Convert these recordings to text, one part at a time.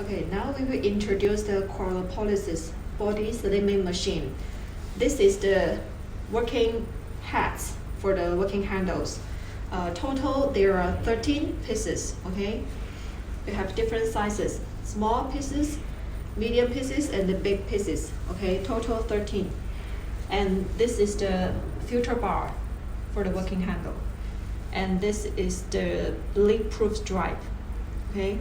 Okay, now we will introduce the cryolipolysis body slimming machine. This is the working heads for the working handles. Total there are 13 pieces, okay? We have different sizes, small pieces, medium pieces, and the big pieces, okay? Total 13. And this is the filter bar for the working handle. And this is the leak-proof stripe, okay?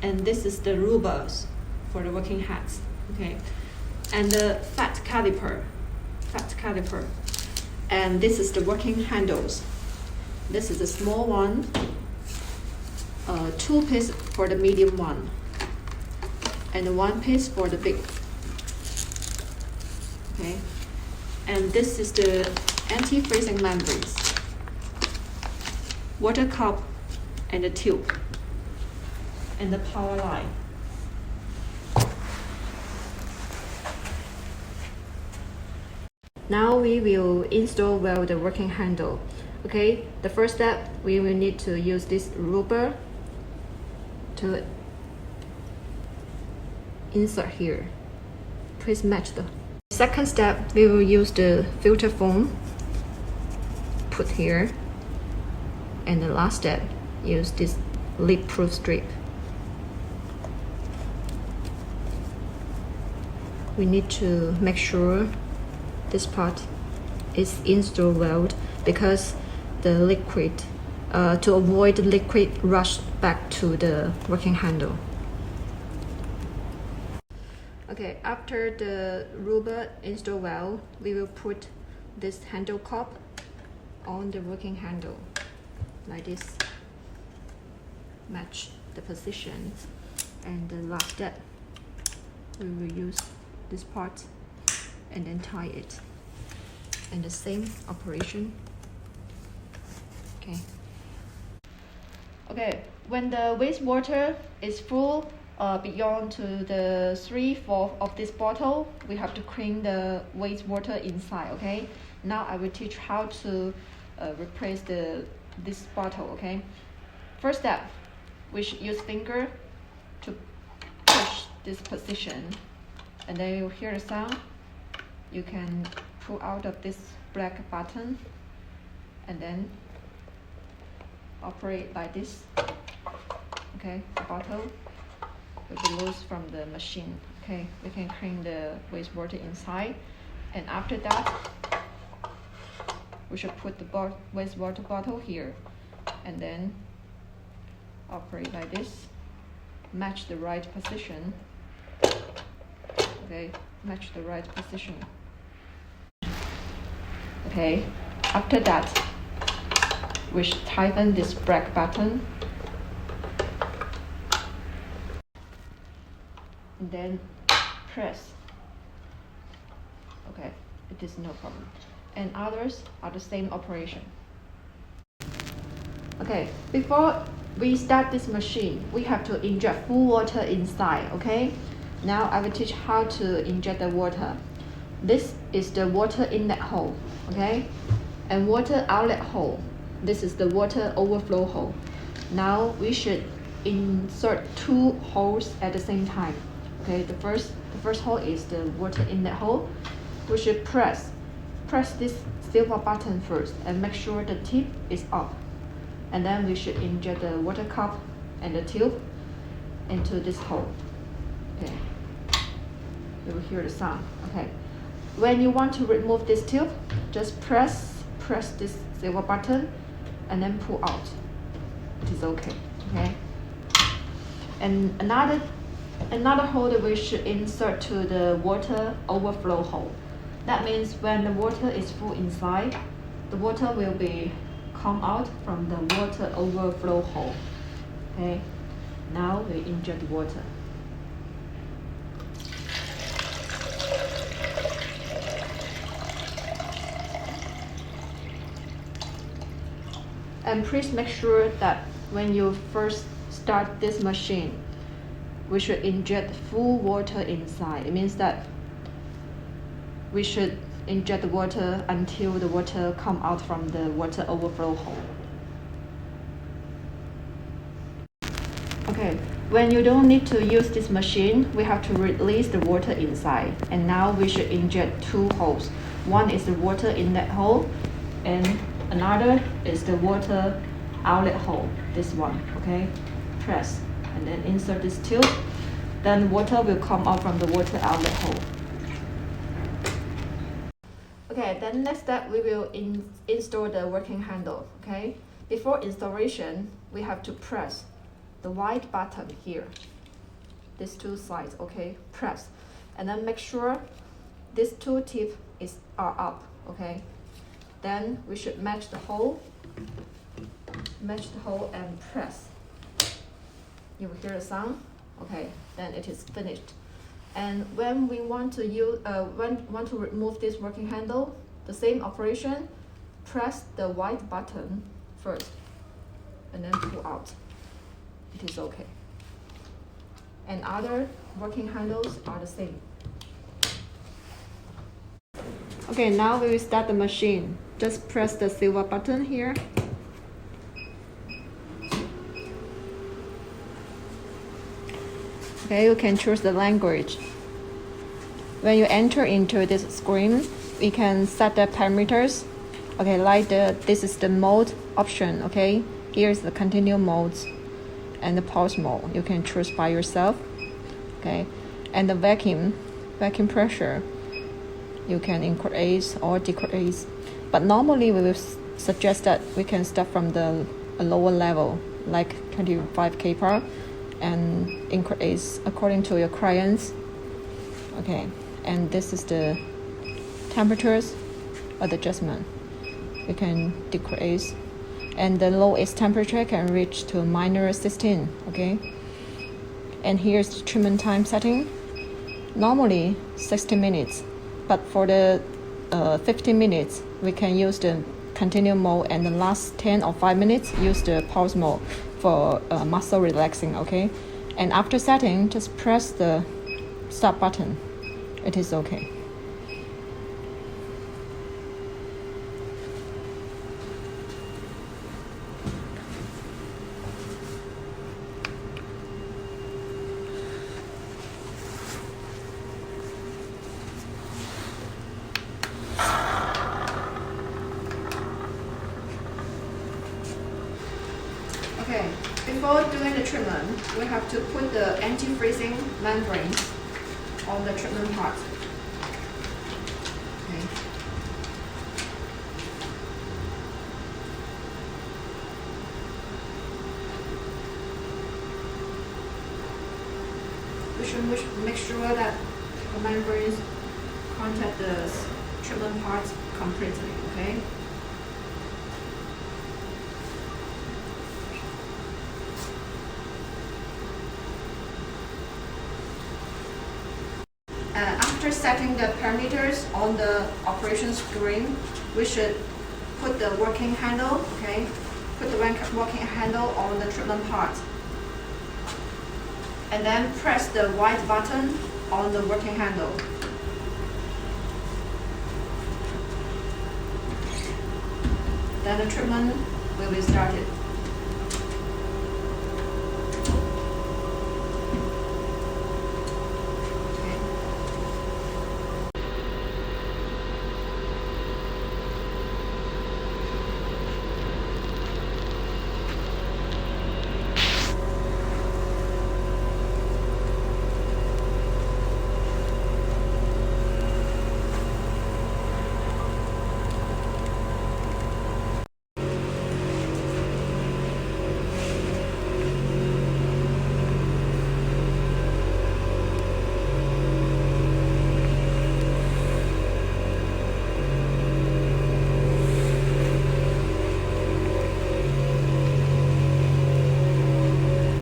And this is the rubbers for the working heads, okay? And the fat caliper. And this is the working handles. This is a small one, 2 pieces for the medium one, and 1 piece for the big, okay? And this is the anti-freezing membranes, water cup, and the tube, and the power line. Now we will install well the working handle. Okay, the first step, we will need to use this rubber to insert here. Please match the. Second step, we will use the filter foam, put here. And the last step, use this leak-proof strip. We need to make sure this part is installed well because the liquid, to avoid the liquid rush back to the working handle. Okay, after the rubber installed well, we will put this handle cup on the working handle like this. Match the position, and the last step, we will use this part and then tie it, and the same operation. Okay, when the wastewater is full beyond to the 3/4 of this bottle, we have to clean the wastewater inside. Okay, now I will teach how to replace this bottle. Okay, first step, we should use finger to push this position, and then you hear the sound. You can pull out of this black button and then operate like this. Okay, the bottle will be loose from the machine. Okay, we can clean the wastewater inside, and after that, we should put the wastewater bottle here, and then operate like this. Match the right position. Okay, match the right position. Okay, after that, we should tighten this black button, and then press. Okay, it is no problem. And others are the same operation. Okay, before we start this machine, we have to inject full water inside. Okay, now I will teach how to inject the water. This is the water inlet hole, okay, and water outlet hole. This is the water overflow hole. Now we should insert 2 holes at the same time. Okay, the first hole is the water inlet hole. We should press this silver button first and make sure the tip is up, and then we should inject the water cup and the tube into this hole. Okay, you will hear the sound. Okay, when you want to remove this tube, just press this silver button and then pull out. It is okay. Okay, and another hole that we should insert to the water overflow hole. That means when the water is full inside, the water will be come out from the water overflow hole. Okay, now we inject water. And please make sure that when you first start this machine, we should inject full water inside. It means that we should inject the water until the water come out from the water overflow hole. Okay, When you don't need to use this machine, we have to release the water inside. And now we should inject 2 holes. One is the water inlet hole, and another is the water outlet hole. This one, okay? Press, and then insert this tube. Then water will come out from the water outlet hole. Okay, then next step we will install the working handle, okay? Before installation, we have to press the white button here. These 2 sides, okay? Press. And then make sure these 2 tips are up, okay? Then we should match the hole and press. You will hear the sound, okay? Then it is finished. And when we want to remove this working handle, the same operation, press the white button first, and then pull out. It is okay. And other working handles are the same. Okay, now we will start the machine. Just press the silver button here. Okay, you can choose the language. When you enter into this screen, we can set the parameters. Okay, like this is the mode option, okay? Here's the continue modes and the pause mode. You can choose by yourself, okay? And the vacuum pressure, you can increase or decrease. But normally we will suggest that we can start from the lower level, like 25 kPa, and increase according to your clients. Okay, and this is the temperatures adjustment. You can decrease, and the lowest temperature can reach to -16. Okay, and here's the treatment time setting. Normally 60 minutes, but for the 15 minutes we can use the continue mode, and the last 10 or 5 minutes use the pause mode for muscle relaxing, okay? And after setting, just press the stop button. It is okay. Okay, before doing the treatment, we have to put the anti-freezing membranes on the treatment part. Okay. We should make sure that the membranes contact the treatment parts completely, okay? After setting the parameters on the operation screen, we should put the working handle, okay? Put the working handle on the treatment part. And then press the white button on the working handle. Then the treatment will be started.